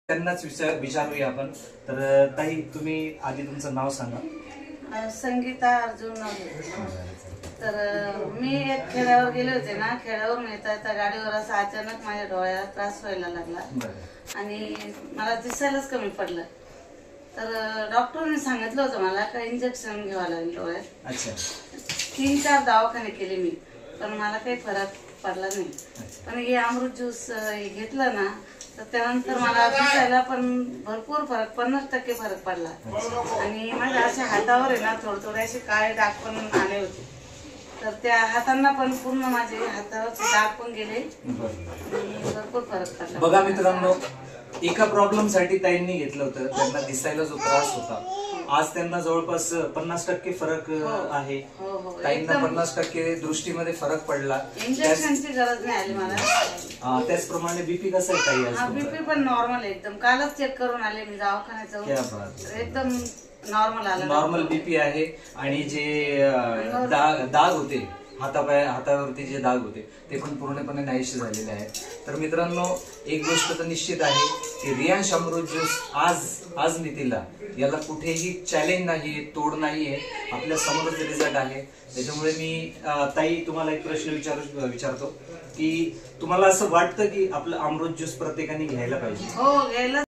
त्यांनाच विचारूया आपण. तर ताई, तुम्ही आधी तुमचं नाव सांगा. संगीता अर्जुन नवले. तर मी एक खेड्यावर गेले होते ना, खेड्यावरून येता गाडीवर असं अचानक माझ्या डोळ्याला त्रास व्हायला लागला आणि मला दिसायलाच कमी पडलं. तर डॉक्टरने सांगितलं होतं मला का इंजेक्शन घ्यावं लागेल डोळ्यात. अच्छा. 3-4 दवाखाने केले मी, पण मला काही फरक पडला नाही. पण हे अमृत ज्यूस घेतलं ना, तर त्यानंतर मला दिसायला पण भरपूर फरक, 50% फरक पडला. आणि माझ्या अशा हातावर आहे ना थोडे थोडे असे काळे डाग पण आले होते. तर त्या हातांना पण पूर्ण माझे हातावरचे डाग पण गेले. भरपूर फरक पडला. बघा मित्रांनो, एका प्रॉब्लेम साठी ताईंनी घेतलं होतं. त्यांना दिसायला जो त्रास होता, आज त्यांना जवळपास 50% फरक आहे. ताईंना 50% दृष्टीमध्ये फरक पडला. इंजेक्शनची गरज नाही आली मला. त्याचप्रमाणे बीपी कसं आहे ताई? आज बीपी पण नॉर्मल आहे एकदम. कालच चेक करून आले मी दवाखान्यात जाऊन, एकदम नॉर्मल आला. नॉर्मल बीपी आहे. आणि जे दाग होते हातावरती जे दाग होते ते पण पूर्णपणे नाहीसे झालेले आहेत. तर मित्रांनो, एक गोष्ट तर निश्चित आहे की रियांश अमृत ज्यूस आज नीतीला याला कुठेही चॅलेंज नाहीये, तोड नाहीये, आपल्या समोरच रिझल्ट आहे. त्याच्यामुळे मी ताई तुम्हाला एक प्रश्न विचारतो की तुम्हाला असं वाटतं की आपलं अमृत ज्यूस प्रत्येकाने घ्यायला पाहिजे? हो, घ्यायला